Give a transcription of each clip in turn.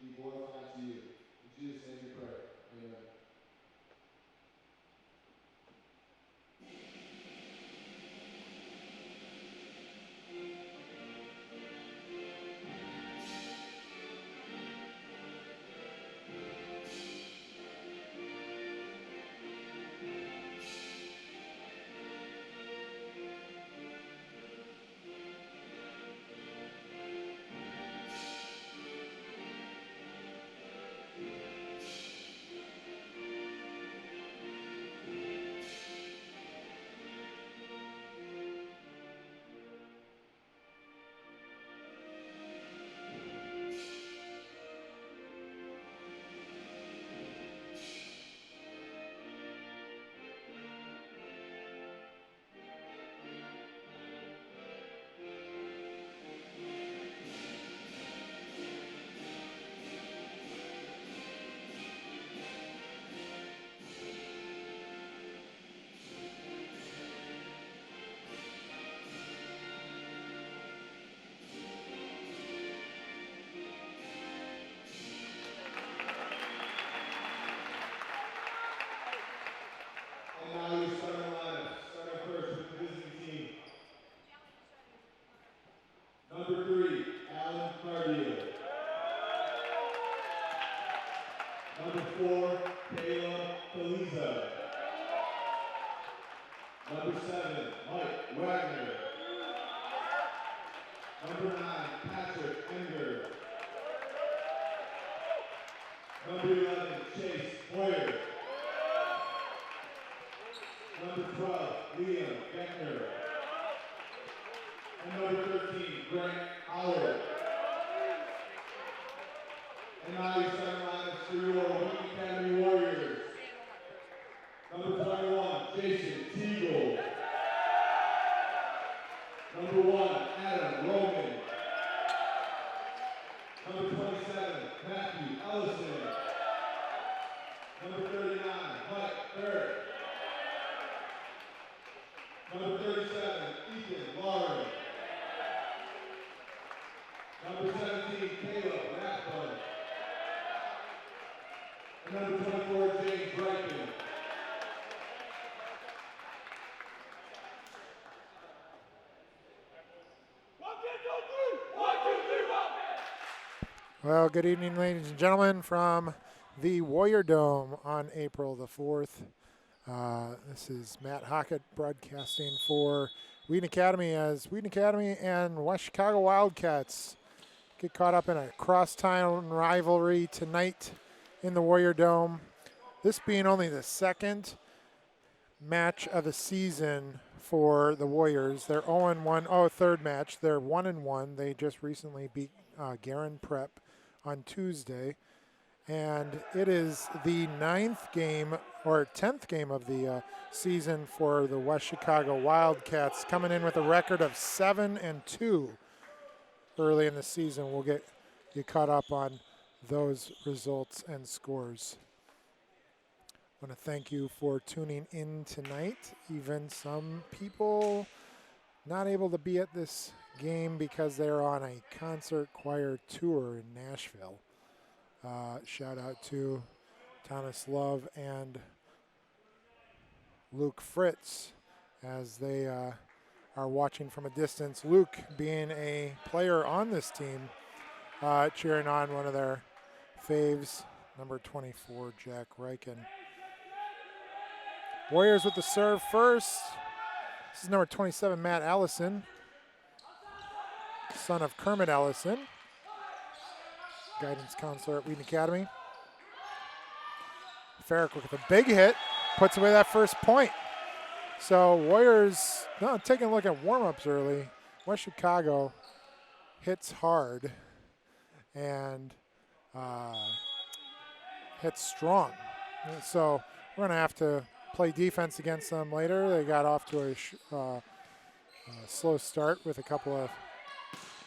be glorified to you. In Jesus' name we pray. Amen. And now your starting lineup. Starting first with the visiting team. Number 3, Alan Cardio. Number 4, Kayla Feliza. Number 7, Mike Wagner. Number 9, Patrick Enger. Number 11, Chase Hoyer. Number 12, Liam Beckner. And number 13, Grant Howard. And now your starting lineups for your Wheaton Academy Warriors. Number 21, Jason Segel. Number 1, Adam Roman. Number 27, Matthew Ellison. Number 39, Mike Barrett. Number 37, Ethan Lauren. Number 17, Caleb Rathbun. And number 24, James Brighton. Well, good evening, ladies and gentlemen, from the Warrior Dome on April the 4th. This is Matt Hockett broadcasting for Wheaton Academy as Wheaton Academy and West Chicago Wildcats get caught up in a crosstown rivalry tonight in the Warrior Dome. This being only the second match of the season for the Warriors. They're 0-1, third match. They're 1-1. They just recently beat Garin Prep on Tuesday. And it is the 9th game or 10th game of the season for the West Chicago Wildcats, coming in with a record of 7-2 early in the season. We'll get you caught up on those results and scores. I want to thank you for tuning in tonight. Even some people not able to be at this game because they're on a concert choir tour in Nashville. Shout out to Thomas Love and Luke Fritz as they are watching from a distance. Luke being a player on this team, cheering on one of their faves, number 24, Jack Reichen. Warriors with the serve first. This is number 27, Matt Allison, son of Kermit Allison, guidance counselor at Wheaton Academy. Farrick with a big hit, puts away that first point. So Warriors, taking a look at warm-ups early. West Chicago hits hard and hits strong. So we're going to have to play defense against them later. They got off to a slow start with a couple of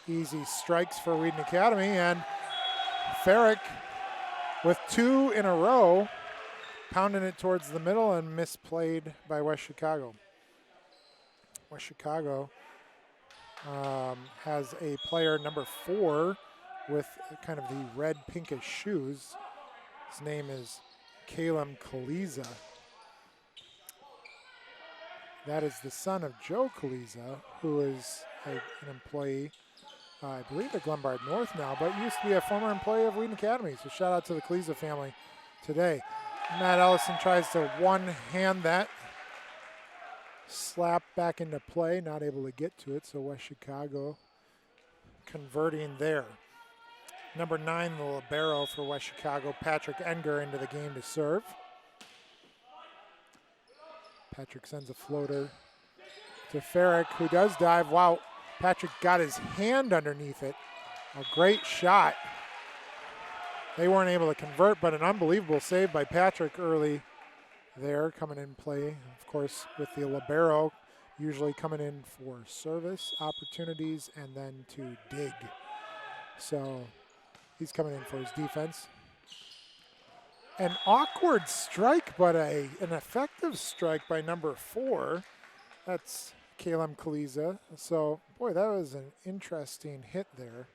easy strikes for Wheaton Academy, and Farrick with 2 in a row, pounding it towards the middle and misplayed by West Chicago. West Chicago has a player, number 4, with kind of the red pinkish shoes. His name is Caleb Kaliza. That is the son of Joe Kaliza, who is an employee, I believe, at Glenbard North now, but used to be a former employee of Wheaton Academy. So shout out to the Kaliza family today. Matt Ellison tries to one-hand that. Slap back into play, not able to get to it, so West Chicago converting there. Number 9, the libero for West Chicago, Patrick Enger, into the game to serve. Patrick sends a floater to Farrick, who does dive. Wow, Patrick got his hand underneath it. A great shot. They weren't able to convert, but an unbelievable save by Patrick early there, coming in play, of course, with the libero, usually coming in for service opportunities and then to dig. So he's coming in for his defense. An awkward strike, but an effective strike by number 4. That's Caleb Kaliza. So, boy, that was an interesting hit there.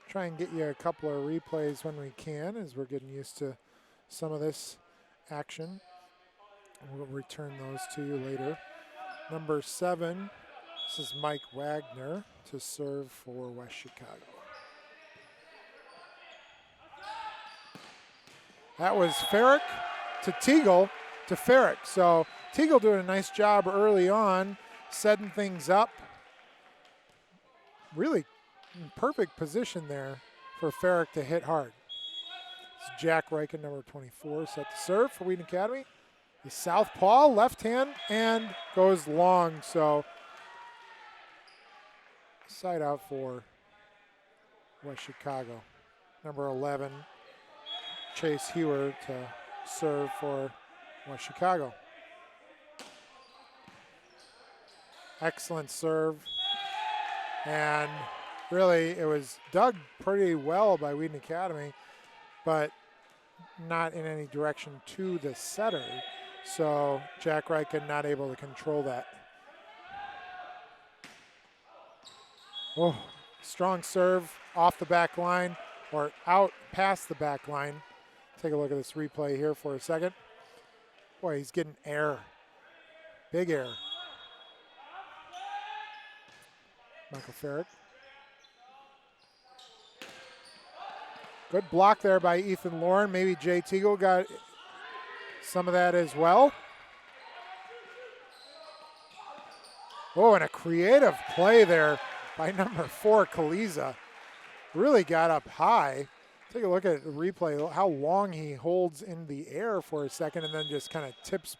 Try and get you a couple of replays when we can, as we're getting used to some of this action. We'll return those to you later. Number 7, this is Mike Wagner to serve for West Chicago. That was Farrick to Segel to Farrick. So Segel doing a nice job early on, setting things up. Really in perfect position there for Farrick to hit hard. It's Jack Reichen, number 24, set to serve for Wheaton Academy. The southpaw, left hand, and goes long. So side out for West Chicago. Number 11, Chase Hewer to serve for West Chicago. Excellent serve. And really, it was dug pretty well by Wheaton Academy, but not in any direction to the setter. So Jack Reichen not able to control that. Oh, strong serve off the back line or out past the back line. Take a look at this replay here for a second. Boy, he's getting air. Big air. Michael Farrick. Good block there by Ethan Lauren. Maybe Jay Tegel got some of that as well. Oh, and a creative play there by number 4, Kaliza. Really got up high. Take a look at the replay, how long he holds in the air for a second and then just kind of tips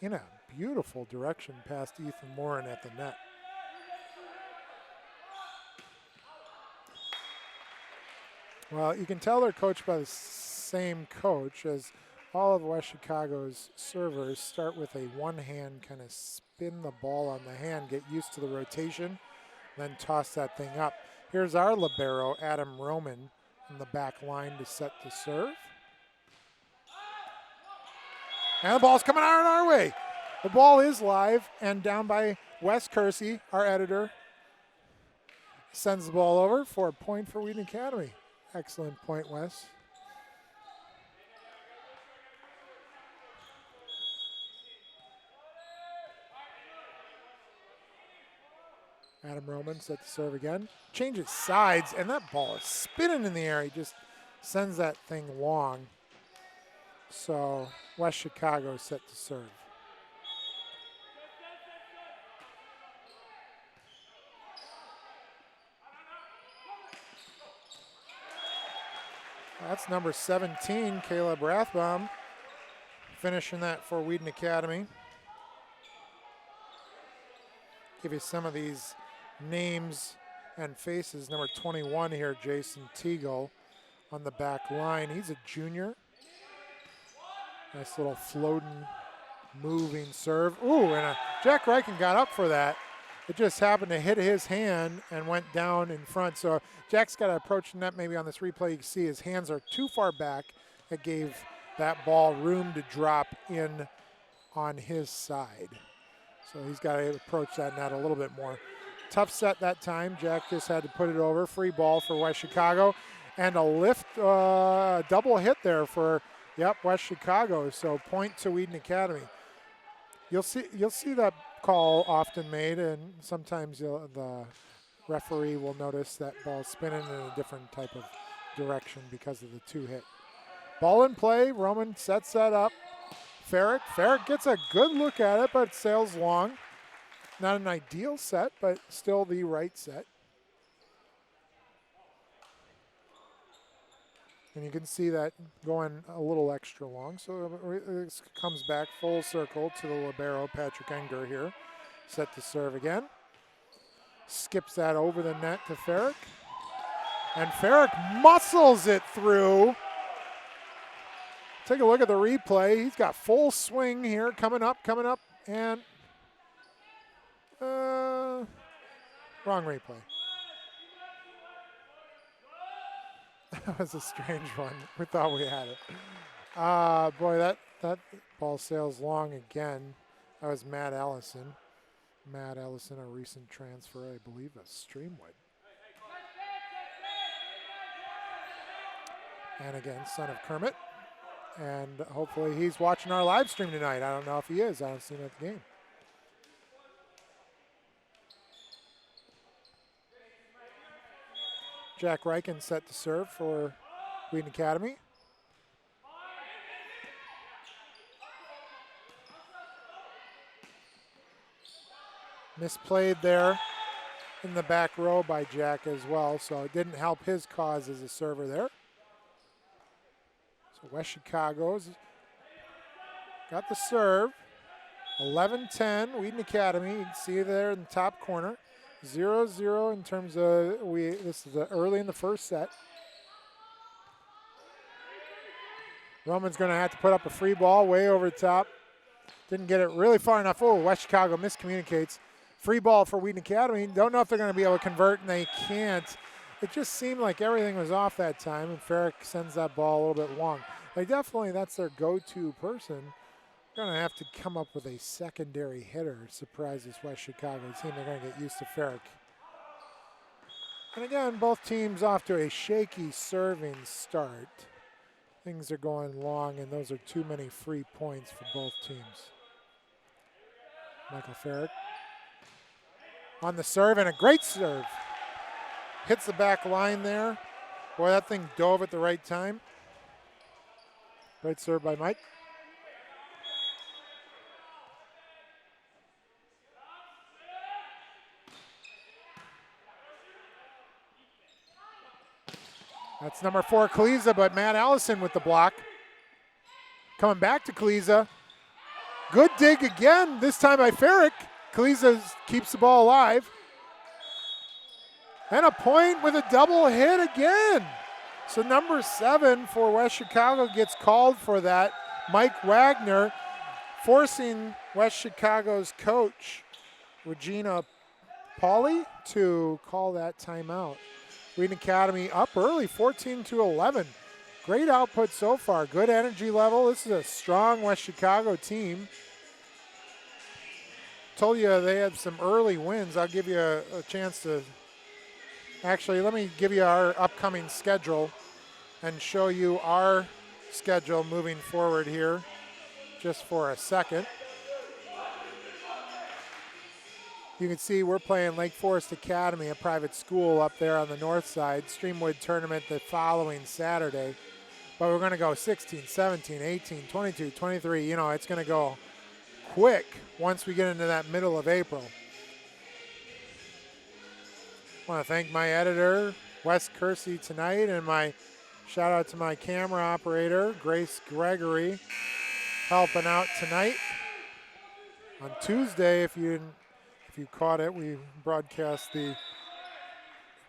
in a beautiful direction past Ethan Lauren at the net. Well, you can tell they're coached by the same coach, as all of West Chicago's servers start with a one-hand kind of spin the ball on the hand, get used to the rotation, then toss that thing up. Here's our libero, Adam Roman, on the back line to set the serve. And the ball's coming out our way. The ball is live and down by Wes Kersey, our editor. Sends the ball over for a point for Wheaton Academy. Excellent point, Wes. Adam Roman set to serve again. Changes sides, and that ball is spinning in the air. He just sends that thing long. So West Chicago set to serve. That's number 17, Caleb Rathbaum, finishing that for Wheaton Academy. Give you some of these names and faces. Number 21 here, Jason Tegel on the back line. He's a junior. Nice little floating, moving serve. Ooh, and Jack Reichen got up for that. It just happened to hit his hand and went down in front. So Jack's got to approach the net maybe on this replay. You can see his hands are too far back. It gave that ball room to drop in on his side. So he's got to approach that net a little bit more. tough set that time. Jack just had to put it over. Free ball for West Chicago. And a lift, double hit there for, West Chicago. So point to Wheaton Academy. You'll see that call often made, and sometimes the referee will notice that ball spinning in a different type of direction because of the two hit. Ball in play. Roman sets that up. Farrick gets a good look at it, but sails long. Not an ideal set, but still the right set. And you can see that going a little extra long. So it comes back full circle to the libero, Patrick Enger here. Set to serve again. Skips that over the net to Farrick. And Farrick muscles it through. Take a look at the replay. He's got full swing here, coming up, and wrong replay. That was a strange one. We thought we had it. Boy, that ball sails long again. That was Matt Ellison. Matt Ellison, a recent transfer, I believe, of Streamwood. And again, son of Kermit. And hopefully he's watching our live stream tonight. I don't know if he is. I don't see him at the game. Jack Reichen set to serve for Wheaton Academy. Misplayed there in the back row by Jack as well, so it didn't help his cause as a server there. So West Chicago's got the serve. 11-10, Wheaton Academy. You can see there in the top corner. 0-0 in terms of, this is early in the first set. Roman's going to have to put up a free ball way over the top. Didn't get it really far enough. Oh, West Chicago miscommunicates. Free ball for Wheaton Academy. Don't know if they're going to be able to convert, and they can't. It just seemed like everything was off that time, and Farrick sends that ball a little bit long. Definitely, that's their go-to person. Going to have to come up with a secondary hitter. Surprises West Chicago team. They're going to get used to Farrick. And again, both teams off to a shaky serving start. Things are going long, and those are too many free points for both teams. Michael Farrick on the serve, and a great serve. Hits the back line there. Boy, that thing dove at the right time. Great serve by Mike. That's number 4, Kaliza, but Matt Allison with the block. Coming back to Kaliza. Good dig again, this time by Farrick. Kaliza keeps the ball alive. And a point with a double hit again. So number 7 for West Chicago gets called for that. Mike Wagner forcing West Chicago's coach, Regina Pauley, to call that timeout. Wheaton Academy up early, 14-11. Great output so far, good energy level. This is a strong West Chicago team. Told you they had some early wins. I'll give you a chance to, actually, let me give you our upcoming schedule and show you our schedule moving forward here just for a second. You can see we're playing Lake Forest Academy, a private school up there on the north side. Streamwood tournament the following Saturday. But we're going to go 16, 17, 18, 22, 23. You know, it's going to go quick once we get into that middle of April. I want to thank my editor, Wes Kersey, tonight, and my shout out to my camera operator, Grace Gregory, helping out tonight. On Tuesday, if you caught it, we broadcast the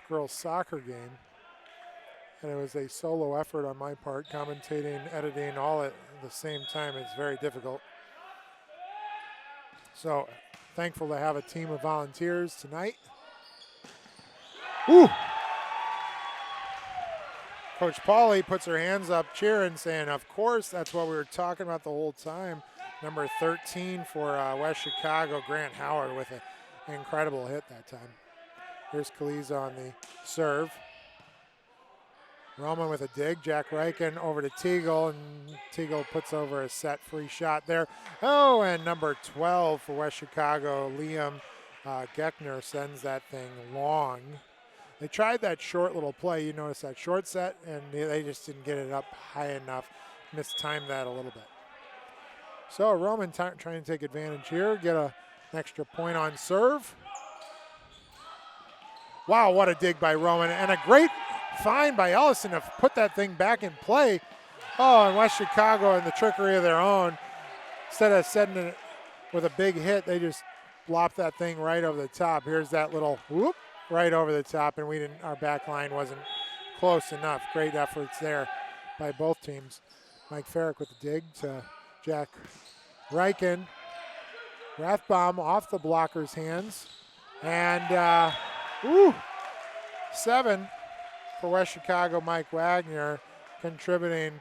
girls' soccer game. And it was a solo effort on my part, commentating, editing, all at the same time. It's very difficult. So thankful to have a team of volunteers tonight. Woo! Coach Pauley puts her hands up cheering, saying, of course, that's what we were talking about the whole time. Number 13 for West Chicago, Grant Howard, with an incredible hit that time. Here's Kaliza on the serve. Roman with a dig. Jack Reichen over to Tegel, and Tegel puts over a set free shot there. Oh, and number 12 for West Chicago, Liam Geckner sends that thing long. They tried that short little play. You notice that short set, and they just didn't get it up high enough. Mistimed that a little bit. So Roman trying to take advantage here, get an extra point on serve. Wow, what a dig by Roman, and a great find by Ellison to put that thing back in play. Oh, and West Chicago and the trickery of their own, instead of setting it with a big hit, they just lopped that thing right over the top. Here's that little whoop right over the top, and our back line wasn't close enough. Great efforts there by both teams. Mike Farrick with the dig to Jack Reichen. Rathbaum off the blocker's hands. And 7 for West Chicago. Mike Wagner contributing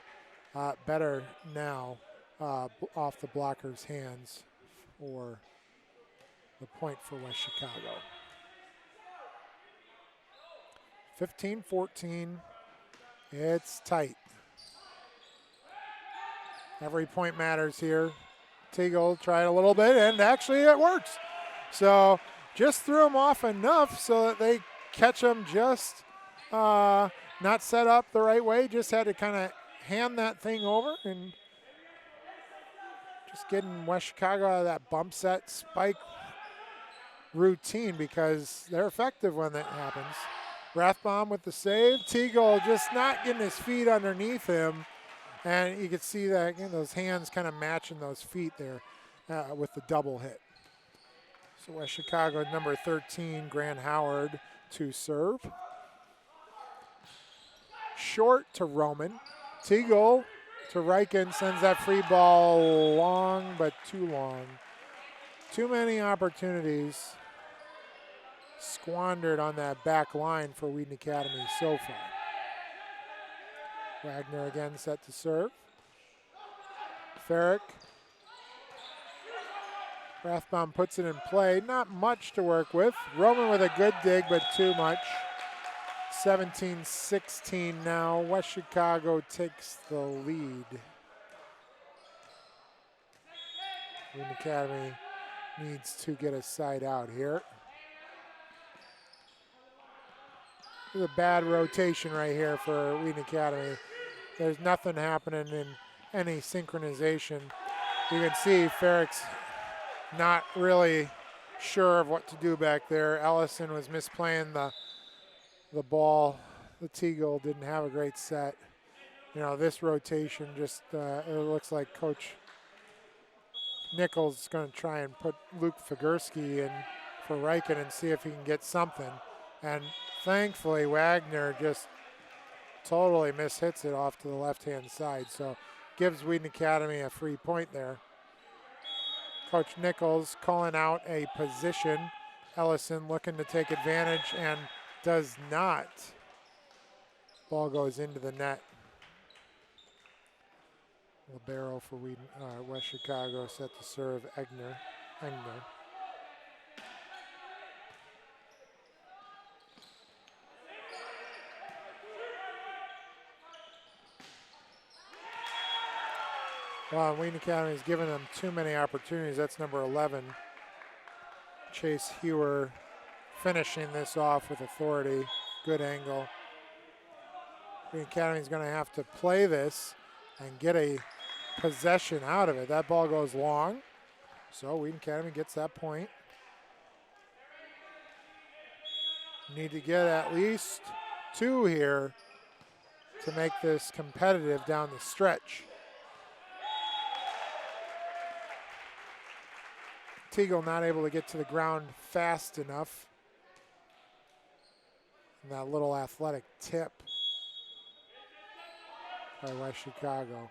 better now off the blocker's hands for the point for West Chicago. 15-14. It's tight. Every point matters here. Tegel tried a little bit, and actually it works. So just threw them off enough so that they catch them just not set up the right way. Just had to kind of hand that thing over and just getting West Chicago out of that bump set spike routine, because they're effective when that happens. Rathbaum with the save. Tegel just not getting his feet underneath him. And you can see that again, those hands kind of matching those feet there with the double hit. So West Chicago, number 13, Grant Howard to serve. Short to Roman. Tegel to Reichen, sends that free ball long, but too long. Too many opportunities squandered on that back line for Wheaton Academy so far. Wagner again set to serve. Farrick. Rathbaum puts it in play. Not much to work with. Roman with a good dig, but too much. 17-16 now. West Chicago takes the lead. Wheaton Academy needs to get a side out here. There's a bad rotation right here for Wheaton Academy. There's nothing happening in any synchronization. You can see Farrick's not really sure of what to do back there. Ellison was misplaying the ball. The Tegel didn't have a great set. You know, this rotation just, it looks like Coach Nichols is going to try and put Luke Figurski in for Reichen and see if he can get something. And thankfully, Wagner just totally mishits it off to the left-hand side. So gives Wheaton Academy a free point there. Coach Nichols calling out a position. Ellison looking to take advantage and does not. Ball goes into the net. Libero for West Chicago set to serve Egner. Well, Wheaton Academy has given them too many opportunities. That's number 11. Chase Hewer finishing this off with authority. Good angle. Wheaton Academy is going to have to play this and get a possession out of it. That ball goes long. So Wheaton Academy gets that point. Need to get at least 2 here to make this competitive down the stretch. Tegel not able to get to the ground fast enough. And that little athletic tip by West Chicago.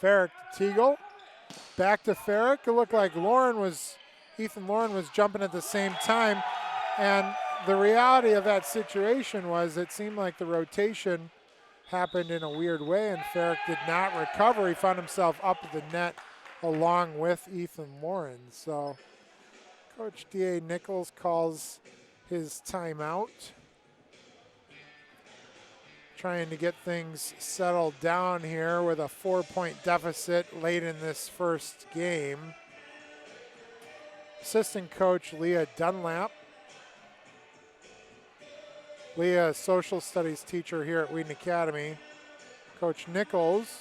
Farrick to Tegel. Back to Farrick. It looked like Ethan Lauren was jumping at the same time. And the reality of that situation was it seemed like the rotation happened in a weird way, and Farrick did not recover. He found himself up at the net along with Ethan Lauren. So Coach D.A. Nichols calls his timeout, trying to get things settled down here with a 4-point deficit late in this first game. Assistant coach Leah Dunlap. Leah, a social studies teacher here at Wheaton Academy. Coach Nichols,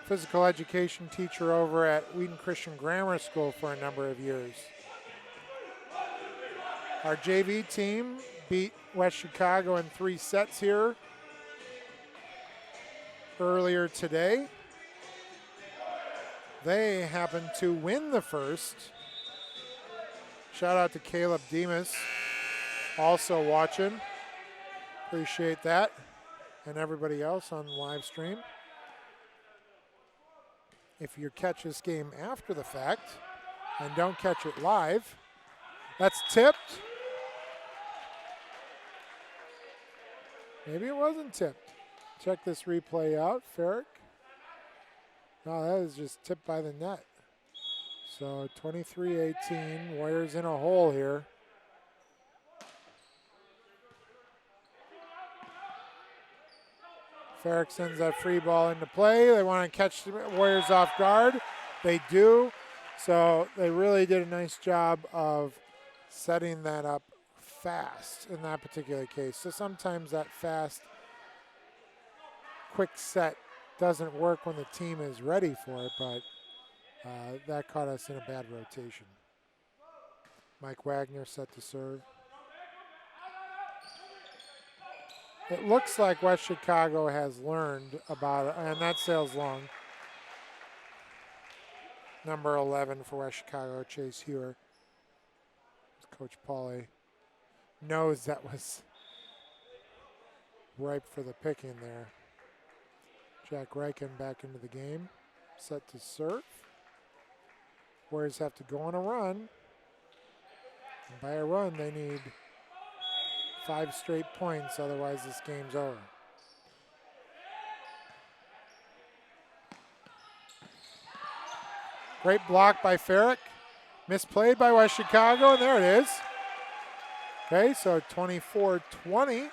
physical education teacher over at Wheaton Christian Grammar School for a number of years. Our JV team beat West Chicago in 3 sets here earlier today. They happened to win the first. Shout out to Caleb Demas, also watching. Appreciate that. And everybody else on the live stream. If you catch this game after the fact and don't catch it live, that's tipped. Maybe it wasn't tipped. Check this replay out. Ferrick. No, that was just tipped by the net. So 23-18. Warriors in a hole here. Ferrick sends that free ball into play. They want to catch the Warriors off guard. They do. So they really did a nice job of setting that up fast in that particular case. So sometimes that fast, quick set doesn't work when the team is ready for it, but that caught us in a bad rotation. Mike Wagner set to serve. It looks like West Chicago has learned about it, and that sails long. Number 11 for West Chicago, Chase Hewer. Coach Pauly knows that was ripe for the picking there. Jack Reichen back into the game, set to serve. Warriors have to go on a run. And by a run, they need 5 straight points, otherwise this game's over. Great block by Ferrick. Misplayed by West Chicago, and there it is. Okay, so 24-20.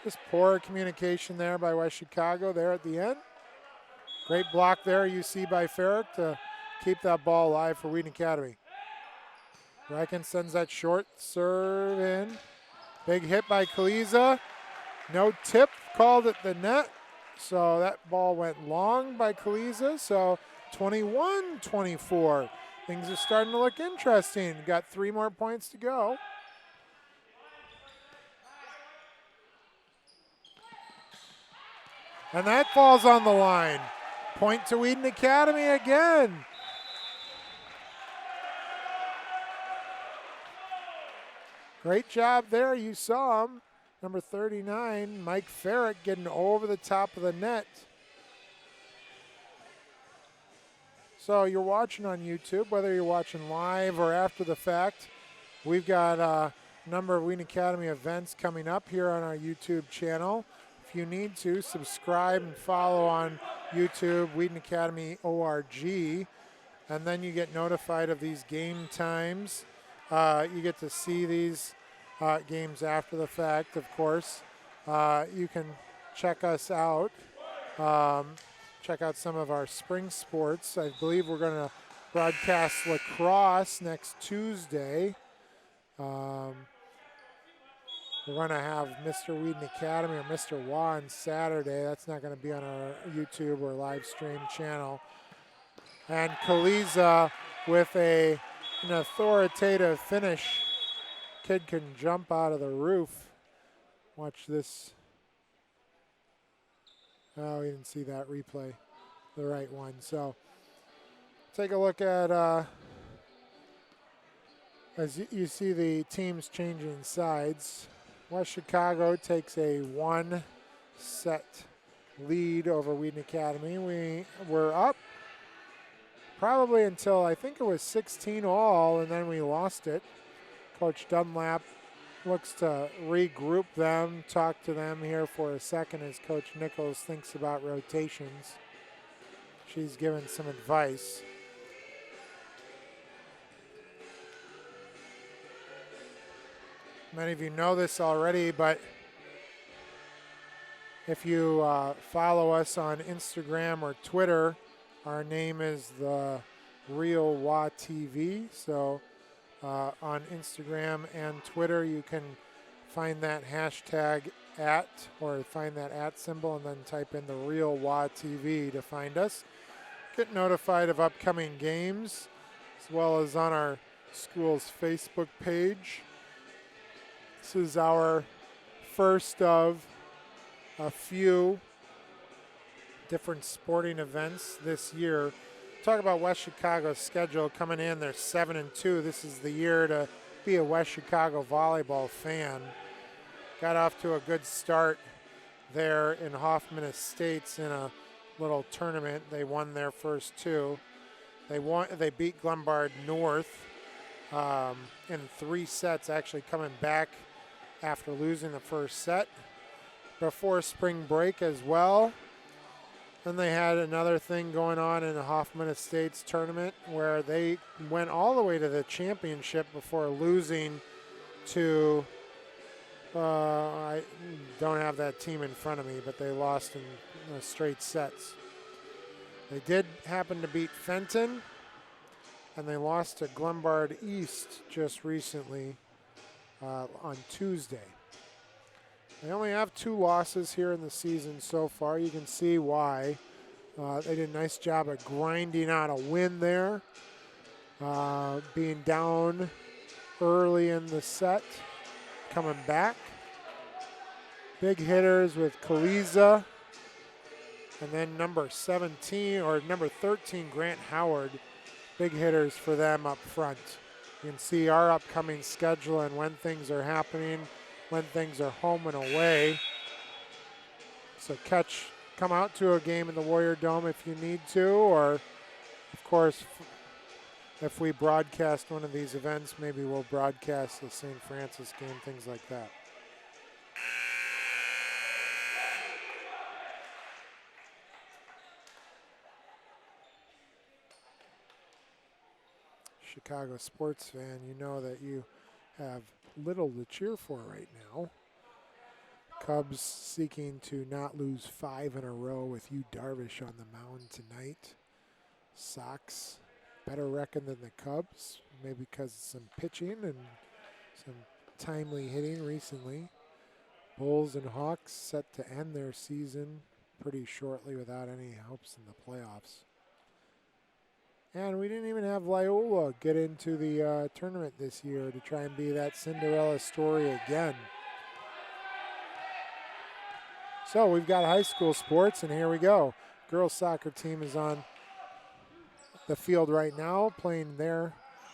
Just poor communication there by West Chicago there at the end. Great block there you see by Ferrick to keep that ball alive for Wheaton Academy. Reichen sends that short serve in. Big hit by Kaliza. No tip called at the net. So that ball went long by Kaliza. So 21-24. Things are starting to look interesting. Got 3 more points to go. And that falls on the line. Point to Wheaton Academy again. Great job there. You saw him. Number 39, Mike Ferrick, getting over the top of the net. So you're watching on YouTube, whether you're watching live or after the fact. We've got a number of Wheaton Academy events coming up here on our YouTube channel. If you need to, subscribe and follow on YouTube, Wheaton Academy ORG, and then you get notified of these game times. You get to see these games after the fact, of course. You can check us out. Check out some of our spring sports. I believe we're going to broadcast lacrosse next Tuesday. We're going to have Mr. Wheaton Academy or Mr. Wah on Saturday. That's not going to be on our YouTube or live stream channel. And Kaliza with an authoritative finish. Kid can jump out of the roof. Watch this. Oh, we didn't see that replay, the right one. So take a look at, as you see the teams changing sides. West Chicago takes a 1-set lead over Wheaton Academy. We were up probably until I think it was 16 all, and then we lost it. Coach Dunlap looks to regroup them, talk to them here for a second as Coach Nichols thinks about rotations. She's given some advice. Many of you know this already, but if you follow us on Instagram or Twitter, our name is The Real Wa TV. So on Instagram and Twitter, you can find that hashtag @ or find that @ symbol and then type in The Real Wa TV to find us. Get notified of upcoming games as well as on our school's Facebook page. This is our first of a few different sporting events this year. Talk about West Chicago's schedule coming in. They're 7-2. This is the year to be a West Chicago volleyball fan. Got off to a good start there in Hoffman Estates in a little tournament. They won their first two. They beat Glenbard North in 3 sets, actually coming back after losing the first set before spring break as well. Then they had another thing going on in the Hoffman Estates tournament where they went all the way to the championship before losing to, I don't have that team in front of me, but they lost in straight sets. They did happen to beat Fenton, and they lost to Glenbard East just recently on Tuesday. They only have 2 losses here in the season so far. You can see why. They did a nice job of grinding out a win there, being down early in the set, coming back. Big hitters with Kaliza, and then number 13, Grant Howard. Big hitters for them up front. You can see our upcoming schedule and when things are happening, when things are home and away. So come out to a game in the Warrior Dome if you need to, or of course, if we broadcast one of these events, maybe we'll broadcast the St. Francis game, things like that. Chicago sports fan, you know that you have little to cheer for right now. Cubs seeking to not lose 5 in a row with Yu Darvish on the mound tonight. Sox better reckon than the Cubs, maybe because of some pitching and some timely hitting recently. Bulls and Hawks set to end their season pretty shortly without any hopes in the playoffs. And we didn't even have Loyola get into the tournament this year to try and be that Cinderella story again. So we've got high school sports, and here we go. Girls soccer team is on the field right now playing their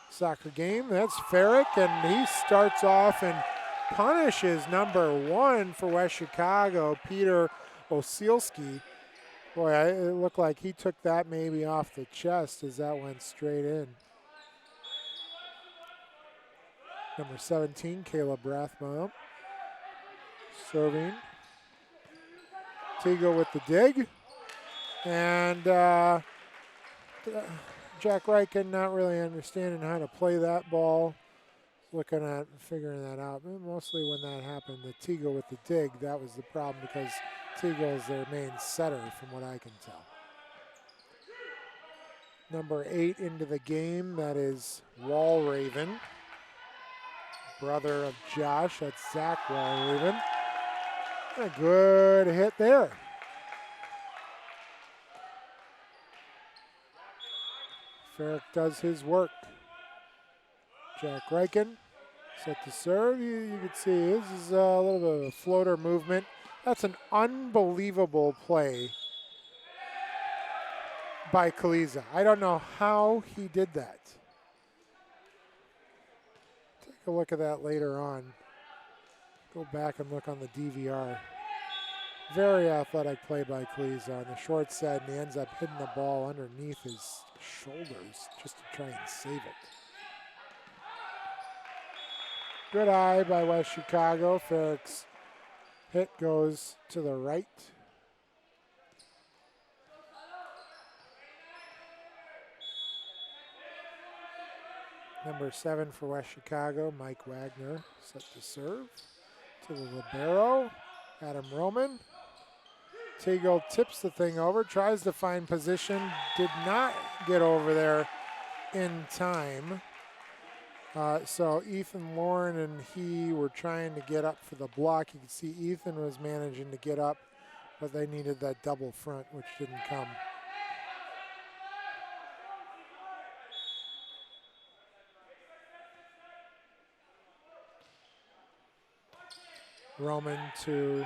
soccer game. That's Farrick, and he starts off and punishes number 1 for West Chicago, Peter Osielski. Boy, it looked like he took that maybe off the chest as that went straight in. Number 17, Caleb Rathbaum, serving. Tegel with the dig. And Jack Reichen not really understanding how to play that ball. Looking at figuring that out. Mostly when that happened, the Tegel with the dig, that was the problem because Tegel is their main setter from what I can tell. Number 8 into the game, that is Walraven. Brother of Josh, that's Zach Walraven. A good hit there. Farrick does his work. Jack Reichen set to serve. You can see this is a little bit of a floater movement. That's an unbelievable play by Kaliza. I don't know how he did that. Take a look at that later on. Go back and look on the DVR. Very athletic play by Kaliza on the short side, and he ends up hitting the ball underneath his shoulders just to try and save it. Good eye by West Chicago. Farrick's hit goes to the right. Number 7 for West Chicago, Mike Wagner, set to serve. To the libero, Adam Roman. Segel tips the thing over, tries to find position, did not get over there in time. So Ethan Lauren and he were trying to get up for the block. You can see Ethan was managing to get up, but they needed that double front, which didn't come. Roman to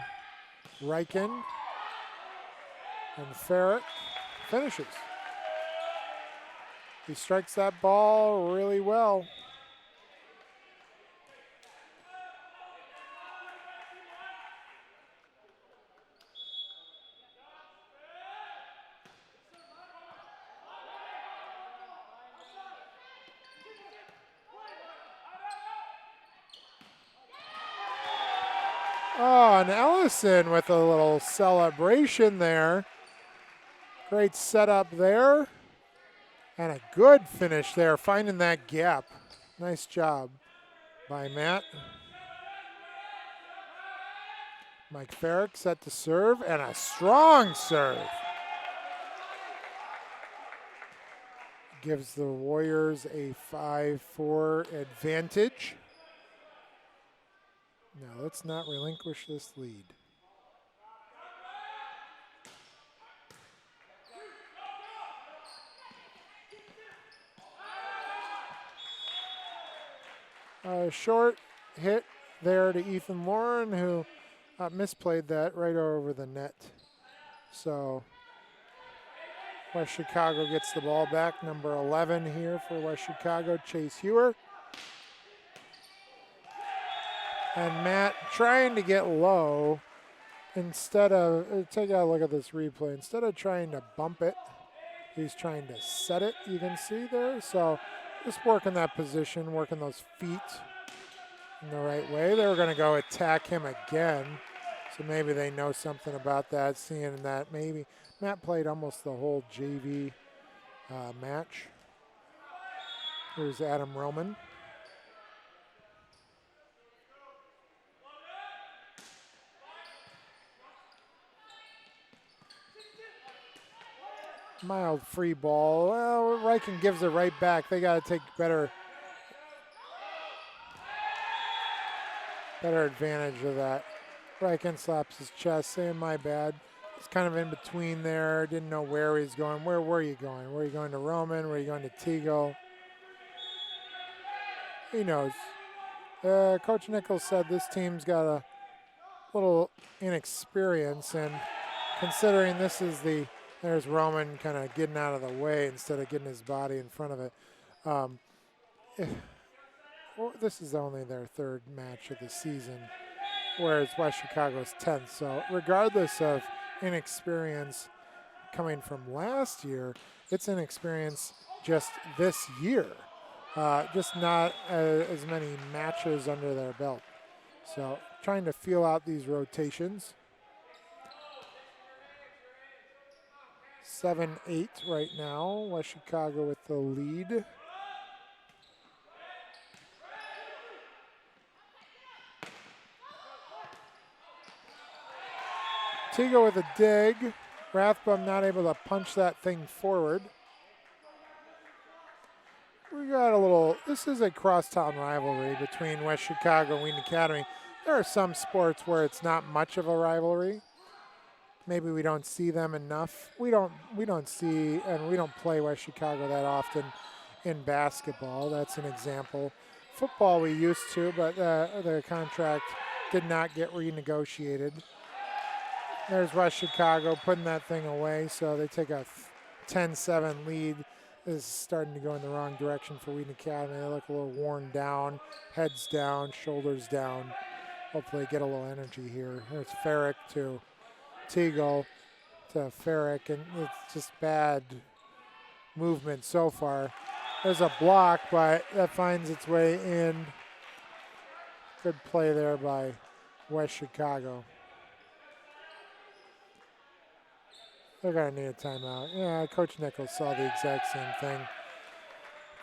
Reichen, and Farrick finishes. He strikes that ball really well. Oh, and Ellison with a little celebration there. Great setup there. And a good finish there, finding that gap. Nice job by Matt. Mike Farrick set to serve, and a strong serve. Gives the Warriors a 5-4 advantage. Now let's not relinquish this lead. A short hit there to Ethan Lauren, who misplayed that right over the net. So West Chicago gets the ball back. Number 11 here for West Chicago, Chase Hewer. And Matt trying to get low instead of, take a look at this replay, instead of trying to bump it, he's trying to set it, you can see there. So just working that position, working those feet in the right way. They were going to go attack him again. So maybe they know something about that, seeing that maybe Matt played almost the whole JV match. Here's Adam Roman. Mild free ball. Well, Reichen gives it right back. They got to take better advantage of that. Reichen slaps his chest, saying, my bad. He's kind of in between there. Didn't know where he's going. Where were you going? Were you going to Roman? Were you going to Segel? He knows. Coach Nichols said this team's got a little inexperience, and considering this is there's Roman kind of getting out of the way instead of getting his body in front of it. Well, this is only their third match of the season, whereas West Chicago's 10th. So regardless of inexperience coming from last year, it's inexperience just this year. Just not as many matches under their belt. So trying to feel out these rotations. 7-8 right now. West Chicago with the lead. Segel with a dig. Rathbum not able to punch that thing forward. We got a little, this is a crosstown rivalry between West Chicago and Wheaton Academy. There are some sports where it's not much of a rivalry. Maybe we don't see them enough. We don't see, and we don't play West Chicago that often in basketball. That's an example. Football we used to, but the contract did not get renegotiated. There's West Chicago putting that thing away, so they take a 10-7 lead. This is starting to go in the wrong direction for Wheaton Academy. They look a little worn down, heads down, shoulders down. Hopefully get a little energy here. There's Farrick to Segel to Farrick, and it's just bad movement so far. There's a block, but that finds its way in. Good play there by West Chicago. They're going to need a timeout. Yeah, Coach Nichols saw the exact same thing.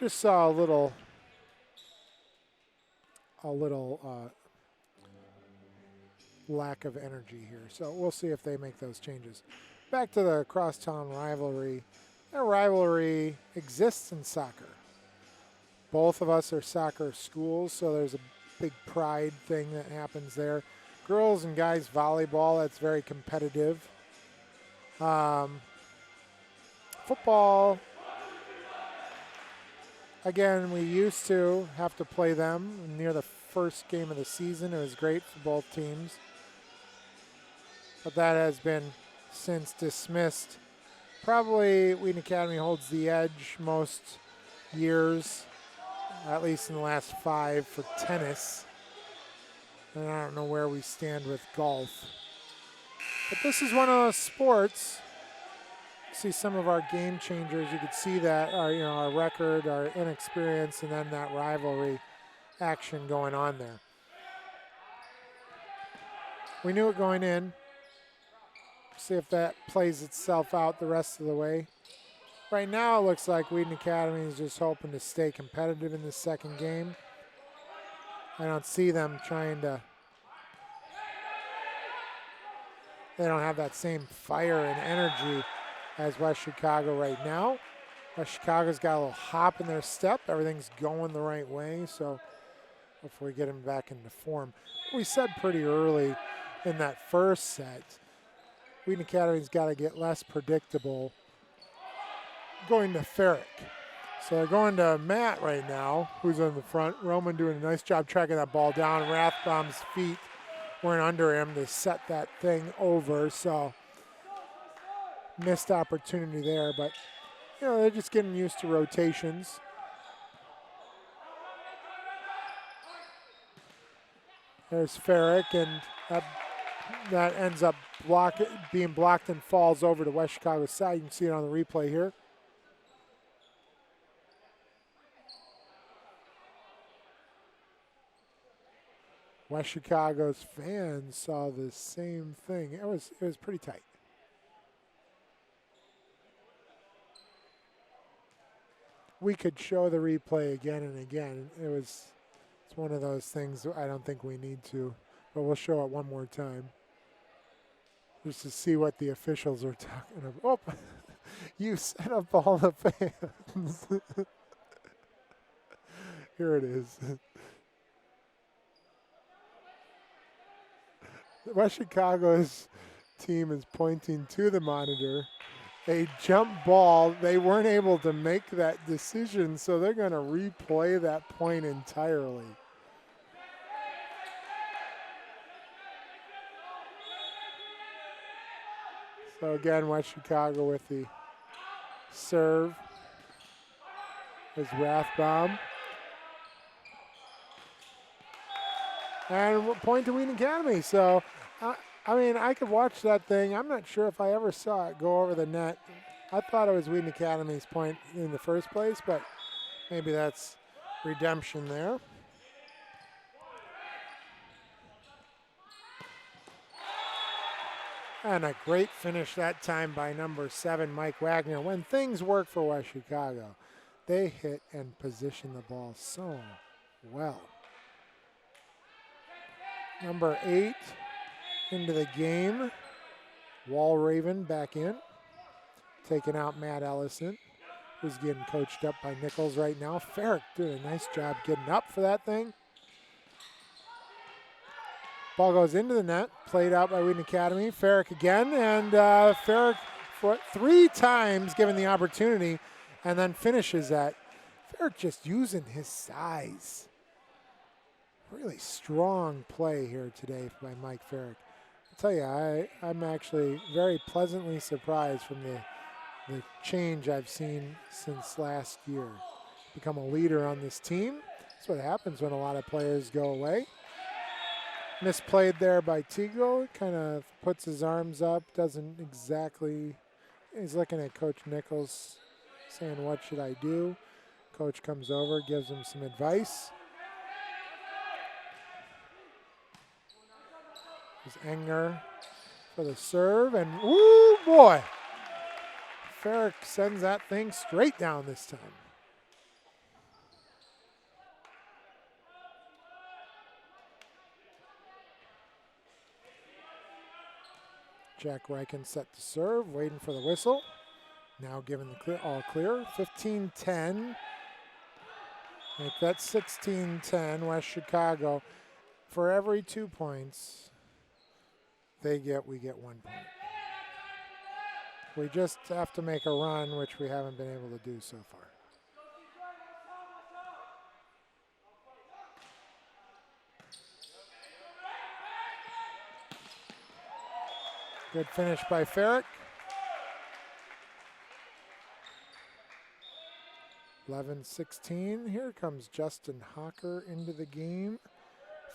Just saw a little a little lack of energy here. So we'll see if they make those changes. Back to the crosstown rivalry. That rivalry exists in soccer. Both of us are soccer schools, so there's a big pride thing that happens there. Girls and guys volleyball, that's very competitive. Football, again, we used to have to play them near the first game of the season. It was great for both teams. But that has been since dismissed. Probably Wheaton Academy holds the edge most years, at least in the last 5 for tennis. And I don't know where we stand with golf. But this is one of those sports. See some of our game changers. You could see that our record, our inexperience, and then that rivalry action going on there. We knew it going in. See if that plays itself out the rest of the way. Right now, it looks like Wheaton Academy is just hoping to stay competitive in the second game. I don't see them trying to. They don't have that same fire and energy as West Chicago right now. West Chicago's got a little hop in their step. Everything's going the right way, so hopefully get them back into form. We said pretty early in that first set, Wheaton Academy's got to get less predictable going to Ferrick. So they're going to Matt right now, who's on the front. Roman doing a nice job tracking that ball down. Rathbaum's feet weren't under him to set that thing over, so missed opportunity there. But, they're just getting used to rotations. There's Ferrick, and that ends up being blocked and falls over to West Chicago's side. You can see it on the replay here. West Chicago's fans saw the same thing. It was pretty tight. We could show the replay again and again. It's one of those things I don't think we need to, but we'll show it one more time just to see what the officials are talking about. Oh, you set up all the fans. Here it is. West Chicago's team is pointing to the monitor. A jump ball. They weren't able to make that decision, so they're going to replay that point entirely. So again, West Chicago with the serve is Rathbaum. And point to Wheaton Academy. So, I could watch that thing. I'm not sure if I ever saw it go over the net. I thought it was Wheaton Academy's point in the first place, but maybe that's redemption there. And a great finish that time by number 7, Mike Wagner. When things work for West Chicago, they hit and position the ball so well. Number 8 into the game. Walraven back in. Taking out Matt Ellison, who's getting coached up by Nichols right now. Ferrick doing a nice job getting up for that thing. Ball goes into the net, played out by Wheaton Academy. Ferrick again, and Ferrick for 3 times given the opportunity, and then finishes that. Ferrick just using his size. Really strong play here today by Mike Ferrick. I'll tell you, I'm actually very pleasantly surprised from the change I've seen since last year. Become a leader on this team. That's what happens when a lot of players go away. Misplayed there by Segel. Kind of puts his arms up. Doesn't exactly. He's looking at Coach Nichols saying, what should I do? Coach comes over, gives him some advice. There's Enger for the serve, and woo boy! Ferrick sends that thing straight down this time. Jack Reichen set to serve, waiting for the whistle. Now given the clear, all clear. 15-10. Make that 16-10. West Chicago. For every 2 points we get 1 point. We just have to make a run, which we haven't been able to do so far. Good finish by Ferrick. 11-16. Here comes Justin Hocker into the game.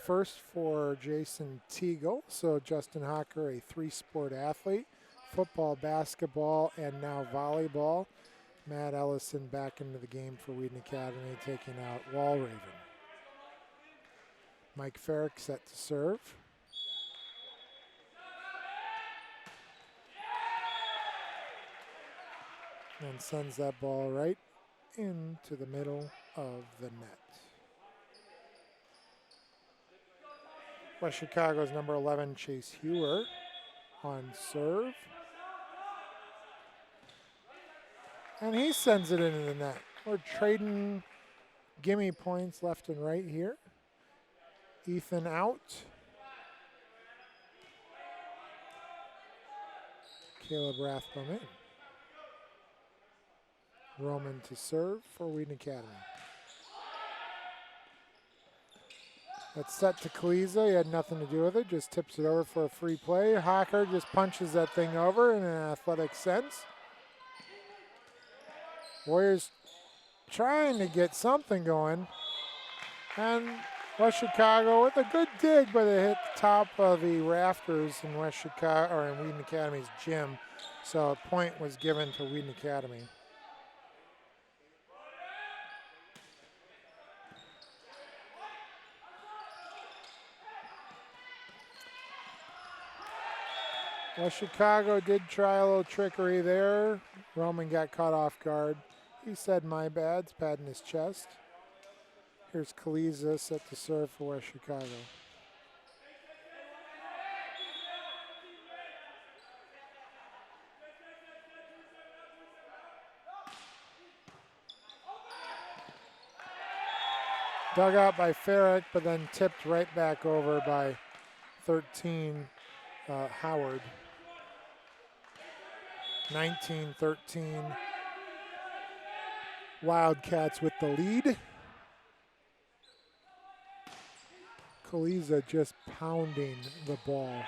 First for Jason Tegel. So Justin Hocker, a 3-sport athlete. Football, basketball, and now volleyball. Matt Ellison back into the game for Wheaton Academy, taking out Walraven. Mike Ferrick set to serve. And sends that ball right into the middle of the net. West Chicago's number 11, Chase Hewer, on serve. And he sends it into the net. We're trading gimme points left and right here. Ethan out. Caleb Rathbone in. Roman to serve for Wheaton Academy. That's set to Kaliza. He had nothing to do with it. Just tips it over for a free play. Hocker just punches that thing over in an athletic sense. Warriors trying to get something going. And West Chicago with a good dig, but they hit the top of the rafters in West Chicago, or in Wheaton Academy's gym. So a point was given to Wheaton Academy. West Chicago did try a little trickery there. Roman got caught off guard. He said, "My bad," patting his chest. Here's Kaliza set to serve for West Chicago. Dug out by Ferrick, but then tipped right back over by 13, Howard. 19-13. Wildcats with the lead. Kaliza just pounding the ball.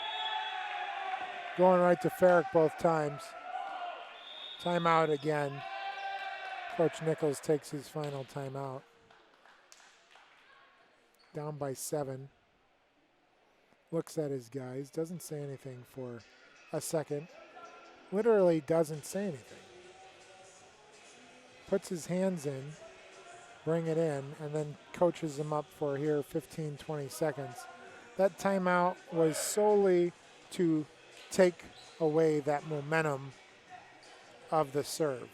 Going right to Ferrick both times. Timeout again. Coach Nichols takes his final timeout. Down by 7. Looks at his guys. Doesn't say anything for a second. Literally doesn't say anything. Puts his hands in, bring it in, and then coaches them up for here 15, 20 seconds. That timeout was solely to take away that momentum of the serve.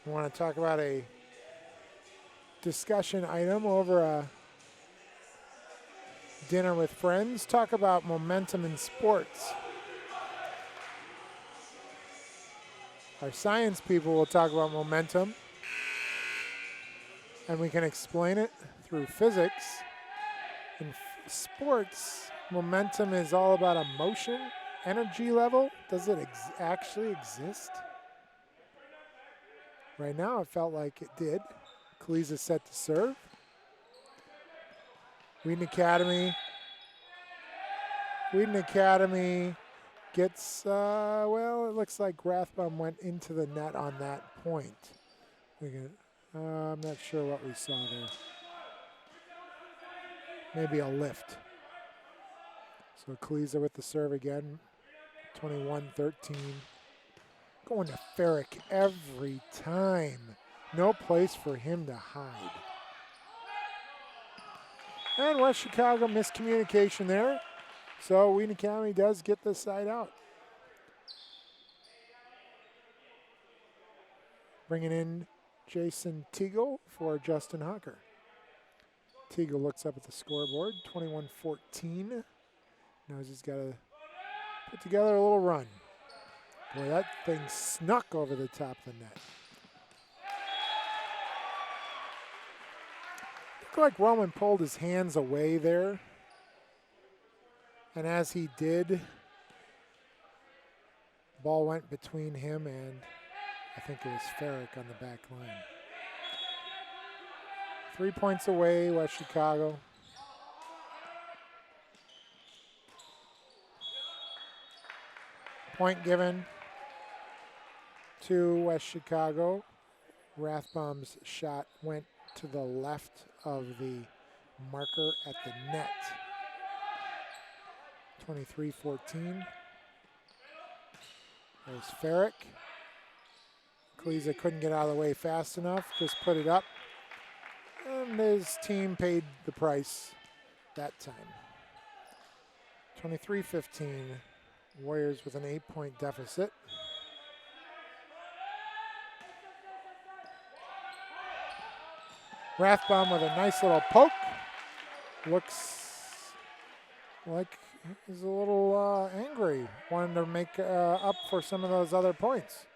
We want to talk about a discussion item over a dinner with friends. Talk about momentum in sports. Our science people will talk about momentum, and we can explain it through physics. In sports, momentum is all about emotion, energy level. Does it actually exist? Right now, it felt like it did. Kaliza set to serve. Wheaton Academy gets, well, it looks like Rathbone went into the net on that point. I'm not sure what we saw there. Maybe a lift. So Kaliza with the serve again, 21-13. Going to Ferrick every time. No place for him to hide. And West Chicago miscommunication there. So Wheaton Academy does get this side out. Bringing in Jason Tegel for Justin Hocker. Tegel looks up at the scoreboard, 21-14. Knows he's got to put together a little run. Boy, that thing snuck over the top of the net. Looked like Roman pulled his hands away there. And as he did, ball went between him and I think it was Farrick on the back line. 3 points away, West Chicago. Point given to West Chicago. Rathbaum's shot went to the left of the marker at the net. 23-14. There's Farrick. Kaliza couldn't get out of the way fast enough, just put it up. And his team paid the price that time. 23-15. Warriors with an 8-point deficit. Rathbaum with a nice little poke. Looks like he's a little angry. Wanted to make up for some of those other points.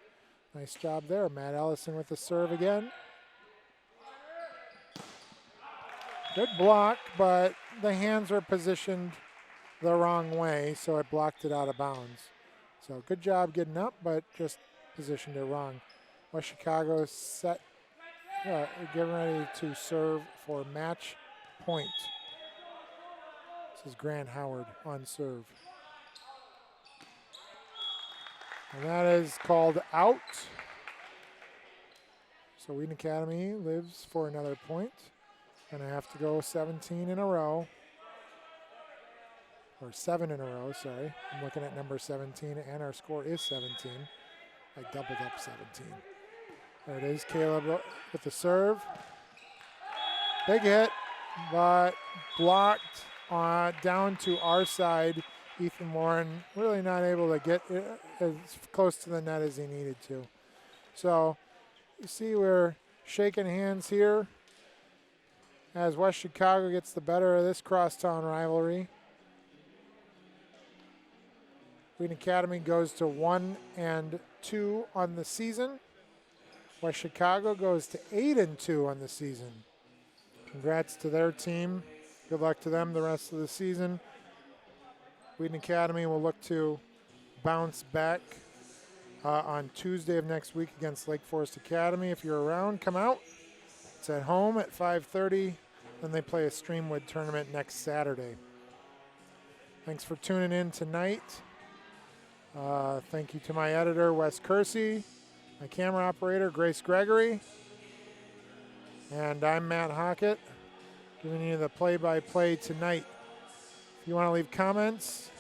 Nice job there. Matt Ellison with the serve again. Good block, but the hands were positioned the wrong way, so it blocked it out of bounds. So good job getting up, but just positioned it wrong. West Chicago set, getting ready to serve for match point. This is Grant Howard on serve. And that is called out. So Wheaton Academy lives for another point. Gonna have to go 17 in a row. Or 7 in a row, sorry. I'm looking at number 17, and our score is 17. I doubled up 17. There it is, Caleb with the serve. Big hit, but blocked down to our side. Ethan Warren really not able to get as close to the net as he needed to. So you see we're shaking hands here as West Chicago gets the better of this crosstown rivalry. Wheaton Academy goes to 1-2 on the season. West Chicago goes to 8-2 on the season. Congrats to their team. Good luck to them the rest of the season. Wheaton Academy will look to bounce back on Tuesday of next week against Lake Forest Academy. If you're around, come out. It's at home at 5:30. Then they play a Streamwood tournament next Saturday. Thanks for tuning in tonight. Thank you to my editor, Wes Kersey, my camera operator, Grace Gregory, and I'm Matt Hockett, giving you the play-by-play tonight. If you want to leave comments,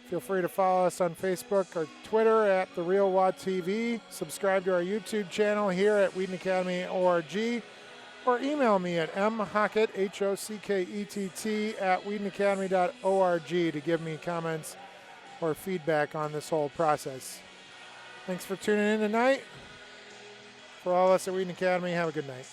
feel free to follow us on Facebook or Twitter at The Real WaTV. Subscribe to our YouTube channel here at Wheaton Academy ORG, or email me at mhockett, Hockett, at wheatonacademy.org to give me comments or feedback on this whole process. Thanks for tuning in tonight. For all of us at Wheaton Academy, have a good night.